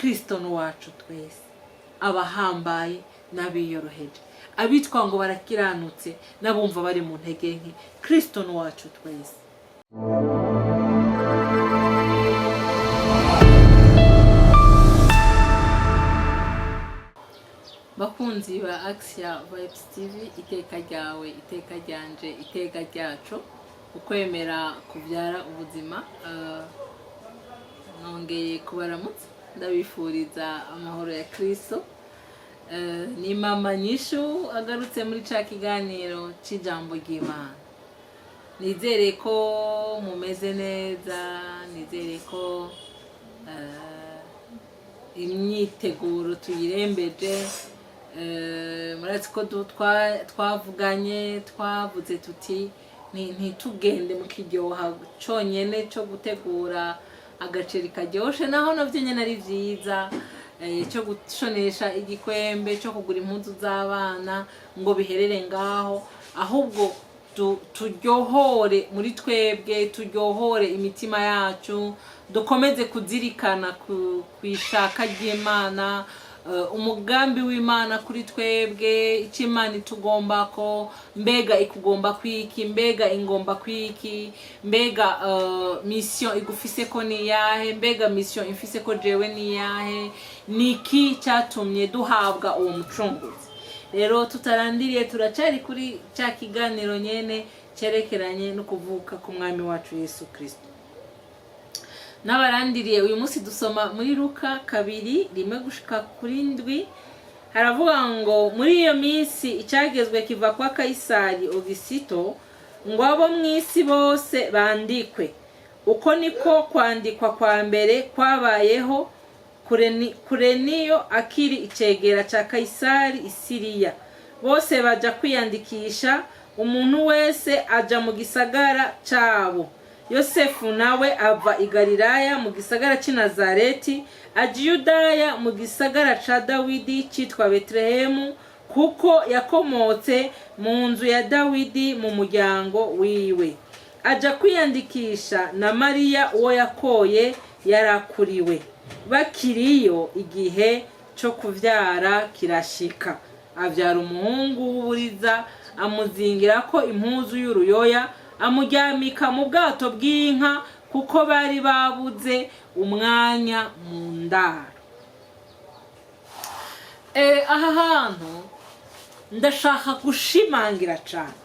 Kristo n'uwacu twese, abahambaye n'abiyoroheje, abitwa ngo barakiranutse n'abumva bari mu ntege nke. Kristo n'uwacu twese. Bakunzi ba Axia Vibes TV, iteka ryawe, iteka ryanje, iteka ryacu, ukwemera kubyara ubuzima. Nongeye kubaramutsa, ndabifuriza amahoro ya Kristo. Ni mama Nyishu agarutse muri ca kiganiro c'ijambo ry'Imana. Nizere ko mumeze neza, nizere ko imyiteguro tuyirembeje. Murazi ko twavuganye, twavuze tuti ntitugende mu kiryoha conyene cyo gutegura agaceri karyoshe, naho navyo nyene ari vyiza, cyo gushonesha igikwembe, cyo kugura impuzu z'abana ngo biherere ngaho, ahubwo turyohore muri twebwe, turyohore imitima yacu, dukomeze kuzirikana kwishaka ry'Imana, umugambi w'Imana kuri twebwe, icyo Imana itugomba ko, mbega ikugomba kwiki, mbega ingomba kwiki, mbega mission igufise ko ni yahe, mbega mission imfise ko jewe ni yahe, niki cyatumye duhabwa uwo mucunguzi. Rero tutarandiriye, turacari kuri cya kiganiro nyene cerekeranye no kuvuka ku mwami wacu Yesu Kristo. N'abarandiriye, uyu munsi dusoma muri Luka 2:1-7. Haravuga ngo muri iyo minsi icyagezwe kiva kwa Kaisari Augusito, ngo abo mw'isi bose bandikwe. Uko niko kwandikwa kwa mbere kwabayeho Kureniyo akiri icegera ca Kaisari Isiriya. Bose baja kwiyandikisha, umuntu wese aja mu gisagara cabo. Yosefu nawe ava i Galilaya mu gisagara cy'i Nazareti, aja i Yudaya mu gisagara ca Dawidi citwa Betlehemu, kuko yakomotse mu nzu ya Dawidi mu muryango wiwe. Aja kwiyandikisha na Mariya uwo yakoye yarakuriwe. Bakiriyo, igihe cyo kuvyara kirashika, avyara umuhungu w'uburiza, amuzingira ko impuzu y'uruyoya, amuryamika mu bwato bw'inka, kuko bari babuze umwanya mu ndaro. Aha hantu ndashaka gushimangira cyane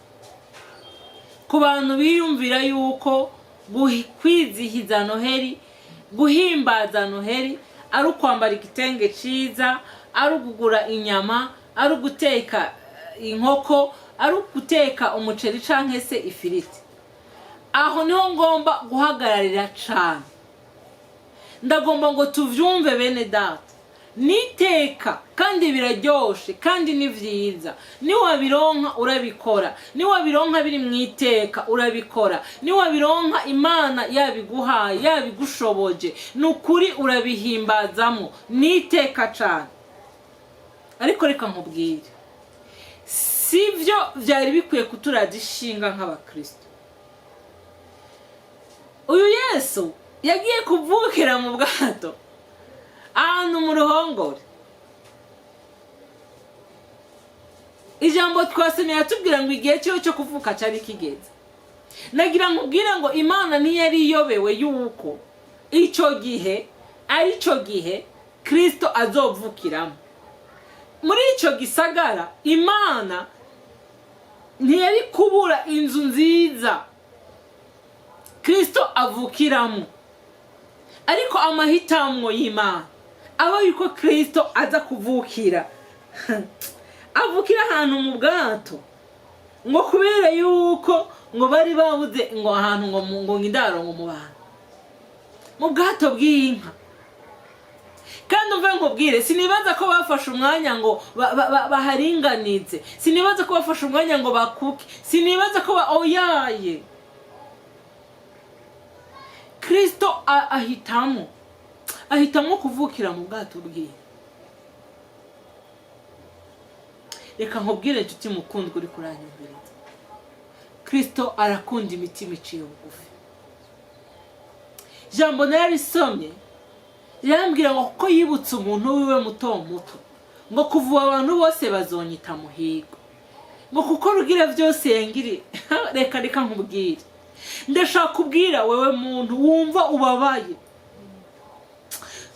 ku bantu biyumvira yuko kwizihiza Noheli, guhimbaza Noheli ari ukwambara igitenge ciza, ari ugugura inyama, ari uguteka inkoko, ari uguteka umuceri canke se ifiriti. Aho niho ngomba guhagararira cane. Ndagomba ngo tuvyumve bene data, niteka kandi biraryoshe kandi ni vyiza. Niwabironka urabikora, niwabironka biri mwiteka urabikora, niwabironka Imana yabiguhaye, yabigushoboje, nukuri urabihimbazamo, niteka cane. Ariko reka nkubwire, sivyo vyari bikwiye kuturaza ishinga nk'abakristo. Uyu Yesu yagiye kuvukira mu bwato ahantu mu ruhongore. Ijambo twasomye yatubwira ngo igihe cyo kuvuka cyari kigeze. Nagira nkubwira ngo Imana ntiyari iyobewe yuko ico gihe ari cyo gihe Kristo azovukiramo. Muri ico gisagara Imana ntiyari kubura inzu nziza Kristo avukiramo. Ariko amahitamwo y'Imana aba yuko Kristo aza kuvukira avukira ahantu mu bwato, ngo kubera yuko ngo bari babuze ngo ahantu ngo indaro ngo mu bantu, mu bwato bw'inka. Kandi umve nkubwire, sinibaza ko bafashe umwanya ngo baharinganize, sinibaza ko bafashe umwanya ngo bakuke, sinibaza ko oyaye. Kristo ahitamo kuvukira mu bwato bwiwe. Reka nkubwire nshuti mukundwa uri kuranyumviriza, Kristo arakunda imitima iciye bugufi. Jambo narisomye yambwira ngo kuko yibutse umuntu wiwe muto muto ngo kuva abantu bose bazonyita muhigo ngo kuko rugira byose yengiri reka nkubwire ndashaka kubwira wewe muntu wumva ubabaye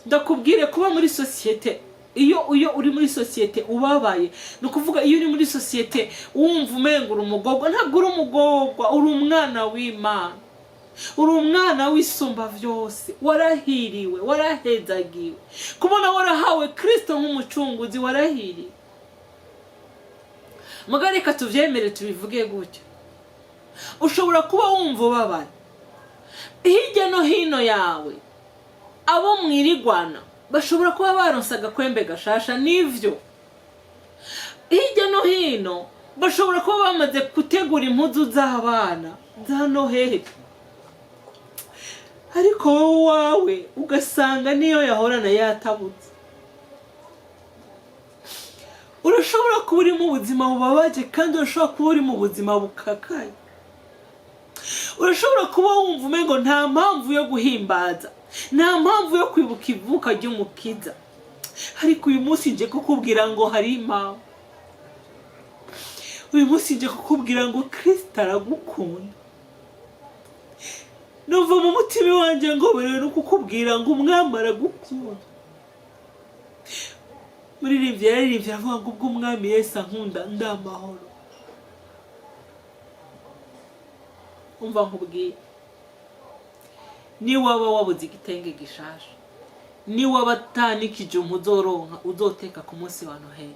ndakubwire kuba muri societe iyo uri muri societe ubabaye no kuvuga iyo uri muri societe wumva umengura umugogwa ntabwo uri umugogwa uri umwana w'Imana uri umwana w'isumba byose warahiriwe warahezagiwe kubona warahawe Kristo nk'umucunguzi warahiriwe mugareka tuvyemere tubivuge gutyo ushobora kuba wumva ubabaye hirya no hino yawe abo mwirigwana bashobora kuba baronsaga kwembe gashasha nivyo hirya no hino bashobora kuba bamaze gutegura impuzu z'abana za Noheli ariko wowe wawe ugasanga niyo yahorana yatabutse urashobora kuba uri mu buzima bubabaje kandi urashobora kuba uri mu buzima bukakaye urashobora kuba wumva umengo nta mpamvu yo guhimbaza nta mpamvu yo kwibuka ivuka ry'umukiza ariko uyu munsi nje kukubwira ngo hari impamvu uyu munsi nje kukubwira ngo Kristo aragukunda numva mu mutima wanjye ngo berewe no kukubwira ngo umwami aragukunda muri rivye yaririmbye avuga ngo ubwo umwami Yesu ankunda ndamahoro umva nkubwiye ni waba wabuze igitenge gishasha ni waba tanikije umuzoronka uzoteka ku munsi wa Noheli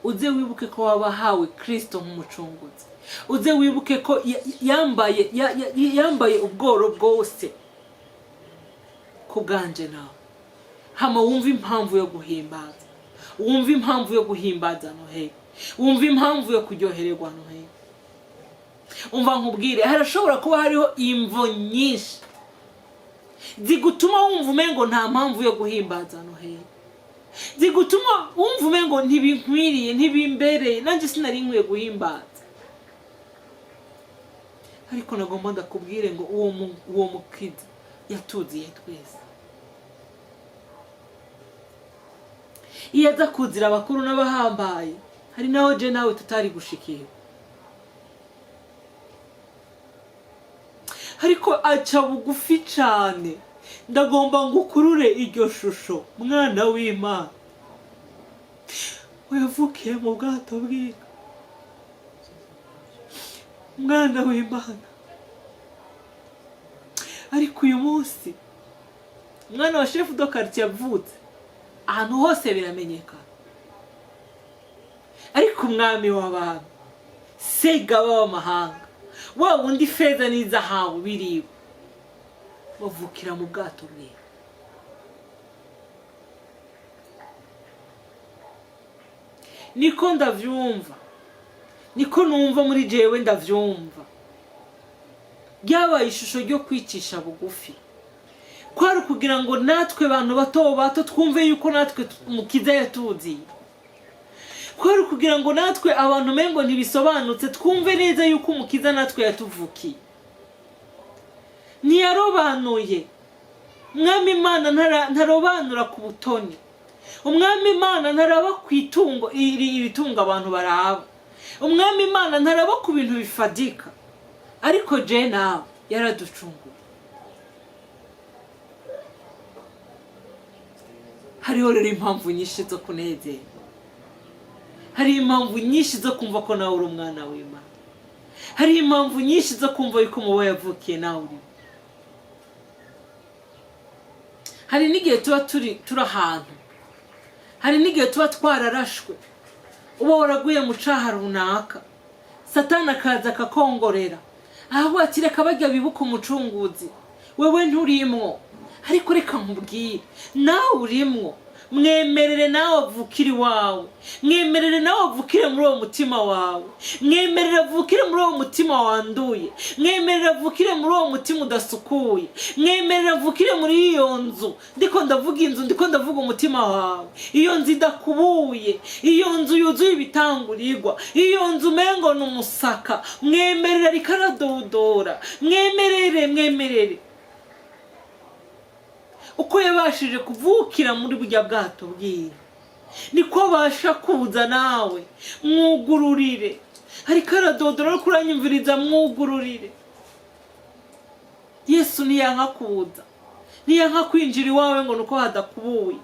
uze wibuke ko wabahawe Kristo nk'umucunguzi uze wibuke ko yambaye ubworo bwose kubganje nawe hama wumva impamvu yo guhimbaza wumva impamvu yo guhimbaza Noheli wumva impamvu yo kuryohererwa Noheli umva nkubwire harashobora kuba hariho imvo nyinshi zigutuma wumva umengo nta mpamvu yo guhimbaza Noheli zigutuma wumva umengo ntibinkwiriye ntibimbereye nanje sinari nkwiye guhimbaza ariko nagomba ndakubwire ngo uwo mukiza yatuziye twese iyo aza kuzira abakuru n'abahambaye hari naho je nawe tutari gushikira ariko aca bugufi cyane ndagomba ngukurure iryo shusho mwana w'Imana uyavukiye mu bwato bw'inka mwana w'Imana ariko uyu munsi mwana wa chef de quartier avutse ahantu hose biramenyekana ariko umwami w'abantu Segaba w'amahanga wa wundi feza n'izahabu biriwe bavukira mu bwato bwe niko ndavyumva niko numva muri jewe ndavyumva ryabaye ishusho ryo kwicisha bugufi kwari kugira ngo natwe bantu bato twumve yuko natwe umukiza yatuziye kwari kugira ngo natwe abantu mengo ntibisobanutse twumve neza yuko umukiza natwe yatuvukiye niyarobanuye umwami Imana ntarobanura ku butoni umwami Imana ntaraba kwitungo ibitunga abantu baraba umwami Imana ntaraba ku bintu bifadika ariko je nawe yaraducunguye hariho rero impamvu nyinshi zo kunezera hari impamvu nyinshi zo kumva ko nawe uri umwana w'Imana hari impamvu nyinshi zo kumva yuko mubo yavukiye nawe uri hari n'igihe tuba turi ahantu hari n'igihe tuba twararashwe uba waraguye mu caha runaka Satani akaza akakongorera aho ati reka bajya bibuka umucunguzi wewe nturimwo ariko reka nkubwire nawe urimwo mwemerere nawe avukire wawe mwemerere nawe avukire muri uwo mutima wawe mwemerere avukire muri uwo mutima wanduye mwemerere avukire muri uwo mutima udasukuye mwemerere avukire muri iyo nzu ndiko ndavuga inzu ndiko ndavuga umutima wawe iyo nzu idakubuye iyo nzu yuzuye ibitangurirwa iyo nzu mengo n'umusaka mwemerere rikaradodora mwemerere uko yabashije kuvukira muri burya bwato bwiwe niko abasha kuza nawe. Mwugururire, ariko aradodora ariko uranyumviriza, mwugururire. Yesu niyanka kuza, niyanka kwinjira iwawe ngo nuko hadakubuye,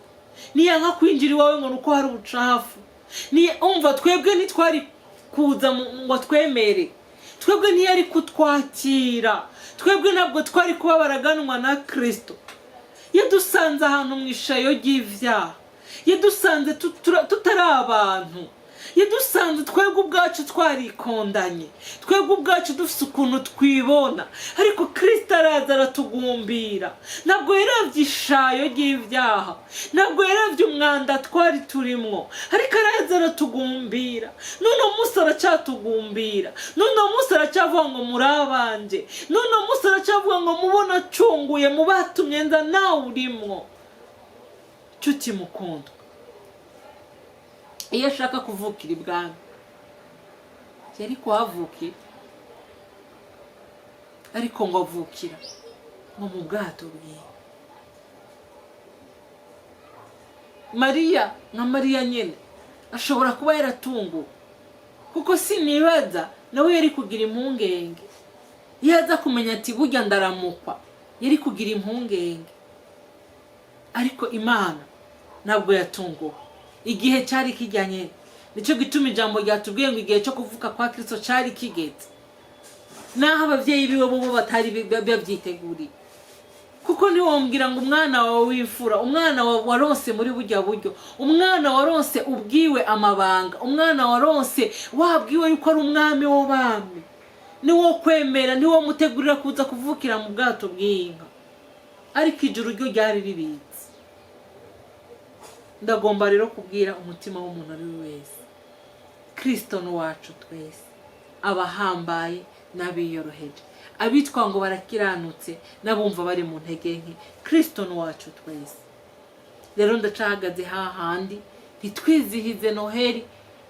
niyanka kwinjira iwawe ngo nuko hari ubucafu. Umva, twebwe ntitwari kuza ngo twemere, twebwe ntiyari kutwakira, twebwe ntabwo twari kuba baraganwa na Kristo. Yadusanze ahantu mu ishayo ry'ivyaha, yadusanze tutari abantu, yadusanze twebwe ubwacu twarikondanye, twebwe ubwacu dufite ukuntu twibona, ariko Kristo araza aratugumbira. Ntabwo yaravye ishayo ry'ivyaha, ntabwo yaravye umwanda twari turimwo, ariko araza aratugumbira. None umunsi aracyatugumbira, none umunsi aracyavuga ngo muri abanje, none umunsi aracyavuga ngo mubona acunguye, mubatumye nza nawe urimwo. Nshuti mukundwa, iyo ashaka kuvukira ibwami yari kuhavukira, ariko ngo avukira ngo mu bwato bwiwe. Mariya nka Mariya nyene ashobora kuba yaratunguwe, kuko sinibaza nawe yari kugira impungenge. Iyo aza kumenya ati burya ndaramukwa, yari kugira impungenge. Ariko Imana ntabwo yatunguwe, igihe cyari kijyanye. Nicyo gituma ijambo ryatubwiye ngo igihe cyo kuvuka kwa Kristo cyari kigeze, naho abavyeyi biwe bo batari babyiteguriye. Kuko ntiwombwira ngo umwana wawe wifura, umwana waronse muri burya buryo, umwana waronse ubwiwe amabanga, umwana waronse wabwiwe yuko ari umwami w'abami, niwo kwemera, niwo mutegurira kuza kuvukira mu bwato bw'inka. Ariko ijuru ryo ryari ribitse. Ndagomba rero kubwira umutima w'umuntu ari we wese, Kristo ni wacu twese, abahambaye n'abiyoroheje, abitwa ngo barakiranutse n'abumva bari mu ntege nke. Kristo ni wacu twese. Rero ndacahagaze hahandi, ntitwizihize Noheli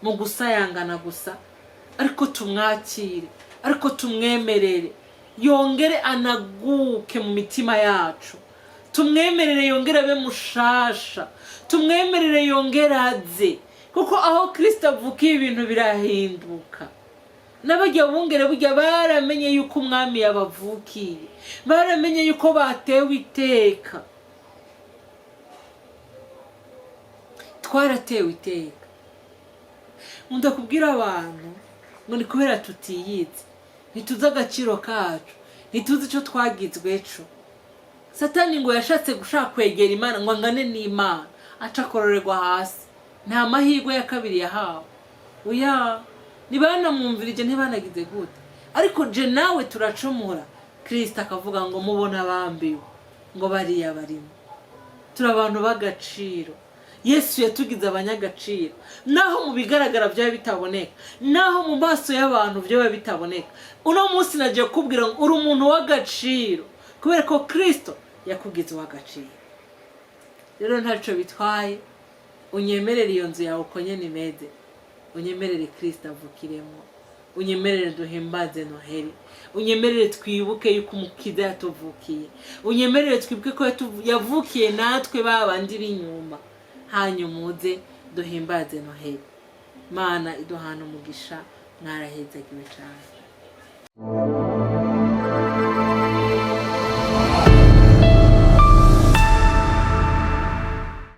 mu gusayangana gusa, ariko tumwakire, ariko tumwemerere yongere anaguke mu mitima yacu, tumwemerere yongere abe mushasha, tumwemerere yongere aze. Kuko aho Kristo avukiye ibintu birahinduka. N'abajya bungere burya baramenye yuko umwami yabavukiye, baramenye yuko batewe iteka. Twaratewe iteka. Nkunda kubwira abantu ngo ni kubera tutiyizi, ntituzi agaciro kacu, ntituzi icyo twagizwe ejo. Satani ngo yashatse gushaka kwegera Imana ngo angane n'Imana, acakororerwa hasi, nta mahirwe ya kabiri yahawe. Oya, nibanamwumvirije ntibanagize gute, ariko je nawe turacumura. Kristo akavuga ngo mubona bambiwe, ngo bariya barimo. Turi abantu b'agaciro. Yesu yatugize abanyagaciro, naho mu bigaragara byaba bitaboneka, naho mu maso y'abantu byaba bitaboneka. Uno munsi nagiye kubwira ngo uri umuntu w'agaciro, kubera ko Kristo yakugize uw'agaciro. Rero ntaco bitwaye, unyemerere iyo nzu yawe uko nyene imeze, unyemerere Kristo avukiremo, unyemerere duhimbaze Noheli, unyemerere twibuke yuko umukiza yatuvukiye, unyemerere twibuke ko yavukiye natwe babandi b'inyuma, hanyuma uze duhimbaze Noheli. Mana iduhana umugisha, mwarahezagiwe cyane.